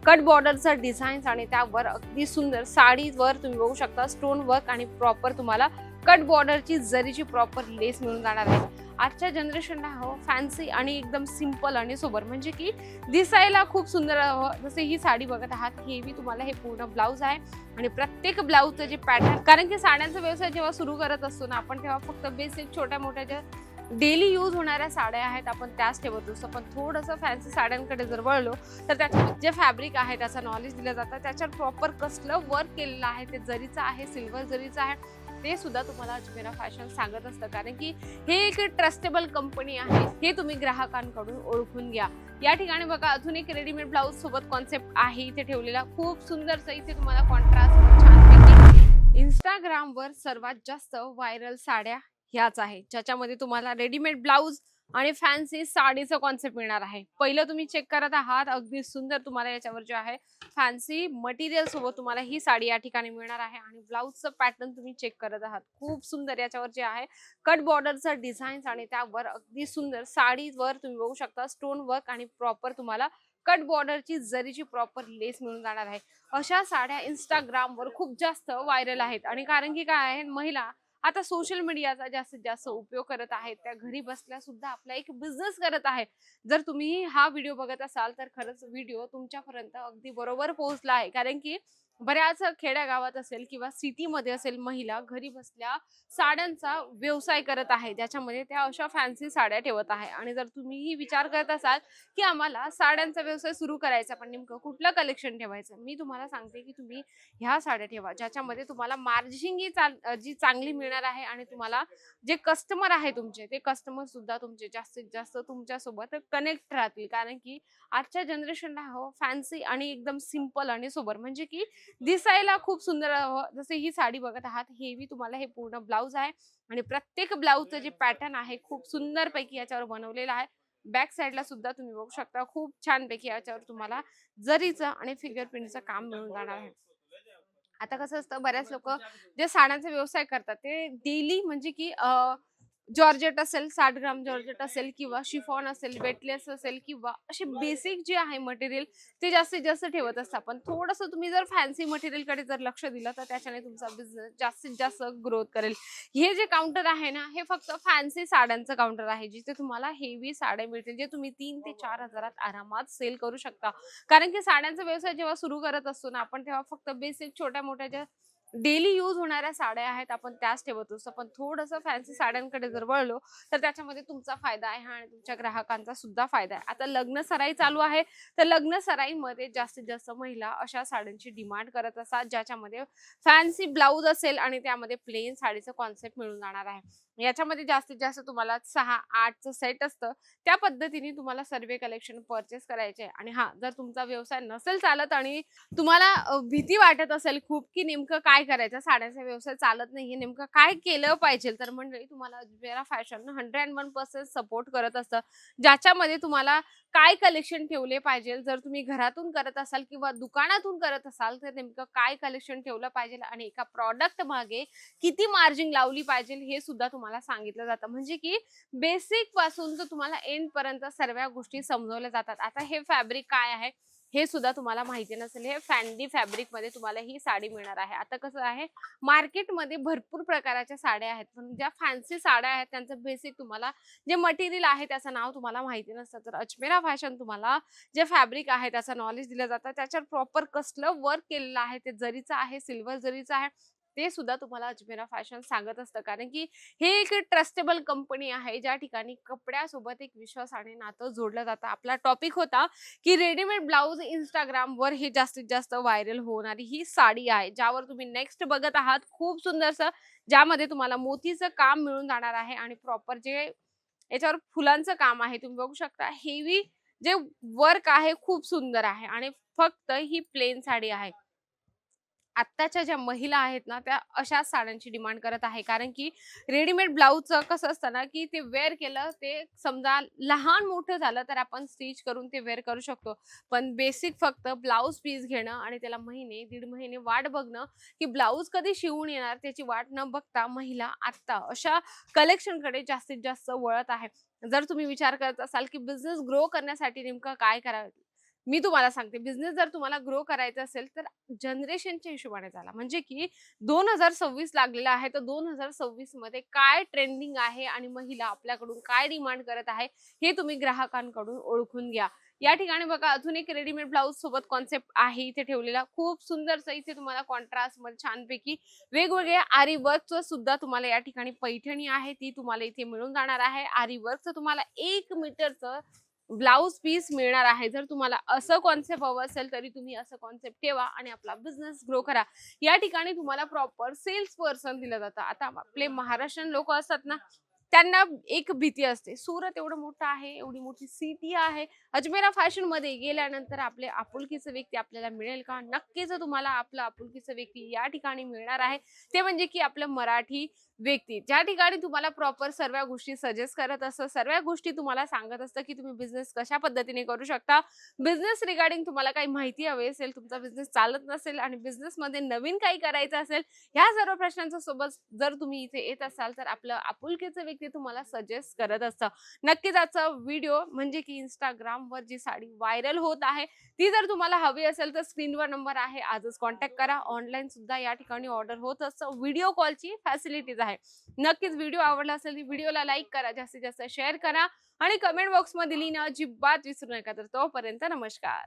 Cut बॉर्डरचा designs आणि त्यावर अगदी सुंदर साडीवर तुम्ही बघू शकता स्टोन वर्क आणि प्रॉपर तुम्हाला कट बॉर्डरची जरीची प्रॉपर लेस मिळून जाणार आहे। आजच्या जनरेशनला हवं फॅन्सी आणि एकदम सिंपल आणि सोबर, म्हणजे की दिसायला खूप सुंदर हवं। जसे ही साडी बघत आहात, हेवी तुम्हाला हे पूर्ण ब्लाउज आहे आणि प्रत्येक ब्लाउजचं जे पॅटर्न, कारण की साड्यांचा व्यवसाय जेव्हा सुरू करत असतो ना आपण, तेव्हा फक्त बेसिक छोट्या मोठ्या ज्या डेली यूज होणाऱ्या साड्या आहेत आपण त्याच ठेवत असतो। पण थोडंसं फॅन्सी साड्यांकडे जर वळलो तर त्याच्यात जे फॅब्रिक आहे त्याचं नॉलेज दिलं जातं, त्याच्यावर प्रॉपर कसलं वर्क केलेलं आहे, ते जरीचं आहे, सिल्वर जरीचं आहे, ते सुद्धा तुम्हाला अजमेरा फॅशन सांगत असतं। कारण की हे एक ट्रस्टेबल कंपनी आहे, हे तुम्ही ग्राहकांकडून ओळखून घ्या। या ठिकाणी बघा अजून एक रेडीमेड ब्लाउज सोबत कॉन्सेप्ट आहे इथे ठेवलेला, खूप सुंदरसं इथे तुम्हाला कॉन्ट्रास्ट छानपैकी। इंस्टाग्रामवर सर्वात जास्त व्हायरल साड्या ह्याच आहे, ज्याच्यामध्ये तुम्हाला रेडीमेड ब्लाउज आणि फॅन्सी साडीचं कॉन्सेप्ट मिळणार आहे। पहिलं तुम्ही चेक करत आहात, अगदी सुंदर तुम्हाला याच्यावर जे आहे फॅन्सी मटेरियल सोबत तुम्हाला ही साडी या ठिकाणी मिळणार आहे आणि ब्लाउजचं पॅटर्न तुम्ही चेक करत आहात, खूप सुंदर याच्यावर जे आहे कट बॉर्डरचा डिझाईन्स आणि त्यावर अगदी सुंदर साडीवर तुम्ही बघू शकता स्टोन वर्क आणि प्रॉपर तुम्हाला कट बॉर्डरची जरीची प्रॉपर लेस मिळून जाणार आहे। अशा साड्या इंस्टाग्रामवर खूप जास्त व्हायरल आहेत आणि कारण की काय आहे, महिला आता सोशल मीडियाचा जास्तीत जास्त उपयोग करत आहेत, त्या घरी बसल्या सुद्धा आपला एक बिझनेस करत आहेत। जर तुम्ही हा व्हिडिओ बघत असाल तर खरंच व्हिडिओ तुमच्यापर्यंत अगदी बरोबर पोहोचला आहे, कारण की बऱ्याच खेड्यागावात असेल किंवा सिटीमध्ये असेल, महिला घरी बसल्या साड्यांचा व्यवसाय करत आहे, ज्याच्यामध्ये त्या अशा फॅन्सी साड्या ठेवत आहे। आणि जर तुम्हीही विचार करत असाल की आम्हाला साड्यांचा व्यवसाय सुरू करायचा, पण नेमकं कुठलं कलेक्शन ठेवायचं, मी तुम्हाला सांगते की तुम्ही ह्या साड्या ठेवा, ज्याच्यामध्ये तुम्हाला मार्जिन जी चांगली मिळणार आहे आणि तुम्हाला जे कस्टमर आहे तुमचे, ते कस्टमर सुद्धा तुमचे जास्तीत जास्त तुमच्या सोबत कनेक्ट राहतील। कारण की आजच्या जनरेशनला हवं फॅन्सी आणि एकदम सिंपल आणि सोबर, म्हणजे की दिसायला खूप सुंदर हवं। जसे ही साडी बघत आहात, हेवी तुम्हाला हे पूर्ण ब्लाउज आहे आणि प्रत्येक ब्लाउजचं जे पॅटर्न आहे खूप सुंदर पैकी याच्यावर बनवलेलं आहे। बॅक साईडला सुद्धा तुम्ही बघू शकता, खूप छान पैकी याच्यावर तुम्हाला जरीचं आणि फिंगर प्रिंटचं काम मिळून जाणार आहे। आता कसं असतं, बऱ्याच लोक जे साड्यांचा व्यवसाय करतात ते डेली, म्हणजे की जॉर्जेट असेल, 60 ग्राम जॉर्जेट असेल किंवा शिफॉन असेल, वेटलेस असेल किंवा असे बेसिक जे आहे मटेरियल ते जास्तीत जास्त ठेवत असतात। पण थोडंसं तुम्ही जर फॅन्सी मटेरियल कडे जर लक्ष दिलं तर त्याच्याने तुमचा बिझनेस जास्तीत जास्त ग्रोथ करेल। हे जे काउंटर आहे ना, हे फक्त फॅन्सी साड्यांचं काउंटर आहे, जिथे तुम्हाला हेवी साड्या मिळतील, जे तुम्ही 3 ते 4 हजारात आरामात सेल करू शकता। कारण की साड्यांचा व्यवसाय जेव्हा सुरू करत असतो ना आपण, तेव्हा फक्त बेसिक छोट्या मोठ्या ज्या डेली यूज होणाऱ्या साड्या आहेत आपण त्याच ठेवत असतो। पण थोडंसं फॅन्सी साड्यांकडे जर वळलो तर त्याच्यामध्ये तुमचा फायदा आहे आणि तुमच्या ग्राहकांचा सुद्धा फायदा आहे। आता लग्न सराई चालू आहे, तर लग्न सराईमध्ये जास्तीत जास्त महिला अशा साड्यांची डिमांड करत असतात, ज्याच्यामध्ये फॅन्सी ब्लाउज असेल आणि त्यामध्ये प्लेन साडीचं कॉन्सेप्ट मिळून जाणार आहे। याच्यामध्ये जास्तीत जास्त तुम्हाला 6-8चं सेट असतं, त्या पद्धतीने तुम्हाला सर्व कलेक्शन परचेस करायचे आहे। आणि हा, जर तुमचा व्यवसाय नसेल चालत आणि तुम्हाला भीती वाटत असेल खूप की नेमकं काय करायचं, साड्यांचा व्यवसाय चालत नाहीये, नेमकं काय केलं पाहिजे, तर मंडळी तुम्हाला अजमेरा फॅशन 101% सपोर्ट करत असतं, ज्याच्यामध्ये तुम्हाला काय कलेक्शन ठेवले पाहिजे, जर तुम्ही घरातून करत असाल किंवा दुकानातून करत असाल तर नेमकं काय कलेक्शन ठेवलं पाहिजे आणि एका प्रॉडक्ट मागे किती मार्जिन लावली पाहिजे हे सुद्धा तुम्हाला सांगितलं जातं। म्हणजे की बेसिक पासून तर तुम्हाला एंड पर्यंत सर्व गोष्टी समजवल्या जातात। आता हे फॅब्रिक काय आहे हे सुद्धा तुम्हाला माहिती नसेल, हे फॅन्डी फॅब्रिक मध्ये तुम्हाला ही साडी मिळणार आहे। आता कसं आहे, मार्केटमध्ये भरपूर प्रकारच्या साड्या आहेत, पण ज्या फॅन्सी साड्या आहेत त्यांचं बेसिक तुम्हाला जे मटेरियल आहे त्याचं नाव तुम्हाला माहिती नसतं, तर अजमेरा फॅशन तुम्हाला जे फॅब्रिक आहे त्याचं नॉलेज दिलं जातं, त्याच्यावर प्रॉपर कसलं वर्क केलेलं आहे, ते जरीचं आहे, सिल्वर जरीचं आहे, ते सुद्धा तुम्हाला अजमेरा फॅशन सांगत असतं। कारण की हे एक ट्रस्टेबल कंपनी आहे, ज्या ठिकाणी कपड्यासोबत एक विश्वासाने नातं जोडलं जातं। आपला टॉपिक होता की रेडीमेड ब्लाउज इंस्टाग्रामवर ही जास्तीत जास्त व्हायरल होणारी ही साडी आहे, ज्यावर तुम्ही नेक्स्ट बघत आहात, खूप सुंदरसं, ज्यामध्ये तुम्हाला मोतीचं काम मिळून जाणार आहे आणि प्रॉपर जे याच्यावर फुलांचं काम आहे तुम्ही बघू शकता, हेवी जे वर्क आहे खूप सुंदर आहे आणि फक्त ही प्लेन साडी आहे। आत्ताच्या ज्या महिला आहेत ना, त्या अशाच साड्यांची डिमांड करत आहे, कारण की रेडीमेड ब्लाउजचं कसं असतं ना, की ते वेअर केलं, ते समजा लहान मोठं झालं तर आपण स्टिच करून ते वेअर करू शकतो, पण बेसिक फक्त ब्लाउज पीस घेणं आणि त्याला महिने दीड महिने वाट बघणं की ब्लाउज कधी शिवून येणार त्याची वाट न बघता महिला आत्ता अशा कलेक्शनकडे जास्तीत जास्त वळत आहे। जर तुम्ही विचार करत असाल की बिझनेस ग्रो करण्यासाठी नेमकं काय करावं, मी तुम्हाला सांगते, बिझनेस जर तुम्हाला ग्रो करायचा असेल तर जनरेशनच्या हिशोबाने चाला. म्हणजे की 2026 लागलेला आहे, तर 2026 मध्ये काय ट्रेंडिंग आहे आणि महिला आपल्याकडून काय डिमांड करत आहे, हे तुम्ही ग्राहकांकडून ओळखून घ्या. या ठिकाणी बघा अजून एक रेडीमेड ब्लाउज सोबत कॉन्सेप्ट आहे इथे ठेवलेला. खूप सुंदरसं इथे तुम्हाला कॉन्ट्रास्टमध्ये छानपैकी वेगवेगळे आरी वर्कचं सुद्धा तुम्हाला या ठिकाणी पैठणी आहे ती तुम्हाला इथे मिळून जाणार आहे. आरी वर्कचं तुम्हाला 1 मीटरचं ब्लाउज पीस मिळणार आहे. जर तुम्हाला असं कॉन्सेप्ट हवं असेल तरी तुम्ही असं कॉन्सेप्ट ठेवा आणि आपला बिझनेस ग्रो करा. या ठिकाणी तुम्हाला प्रॉपर सेल्स पर्सन दिलं जातं. आता आपले महाराष्ट्रीयन लोक असतात ना, त्यांना एक भीती असते. सुरत एवढं मोठं आहे, एवढी मोठी सिटी आहे. अजमेरा फॅशनमध्ये गेल्यानंतर आपले आपुलकीचं व्यक्ती आपल्याला मिळेल का? नक्कीच तुम्हाला आपलं आपुलकीचं व्यक्ती या ठिकाणी मिळणार आहे. ते म्हणजे की आपलं मराठी व्यक्ती. ज्या ठिकाणी तुम्हाला प्रॉपर सर्व गोष्टी सजेस्ट करत असतं, सर्व गोष्टी तुम्हाला सांगत असतं, की तुम्ही बिझनेस कशा पद्धतीने करू शकता. बिझनेस रिगार्डिंग तुम्हाला काही माहिती हवी असेल, तुमचा बिझनेस चालत नसेल आणि बिझनेसमध्ये नवीन काही करायचं असेल, ह्या सर्व प्रश्नांच्या सोबत जर तुम्ही इथे येत असाल, तर आपलं आपुलकीचं व्यक्ती तुम्हाला सजेस्ट करत असतं. नक्कीच आजचा व्हिडिओ म्हणजे की Instagramवर जी साडी व्हायरल होत आहे, ती जर तुम्हाला हवी असेल तर स्क्रीनवर नंबर आहे. आजच कॉन्टॅक्ट करा. ऑनलाईन सुद्धा या ठिकाणी ऑर्डर होत असतं. व्हिडिओ कॉलची फॅसिलिटीज आहे. नक्कीच व्हिडिओ आवडला असेल तर व्हिडिओला लाईक करा, जास्तीत जास्त शेअर करा आणि कमेंट बॉक्समध्ये लिहिणं अजिबात विसरू नका. तर तोपर्यंत नमस्कार.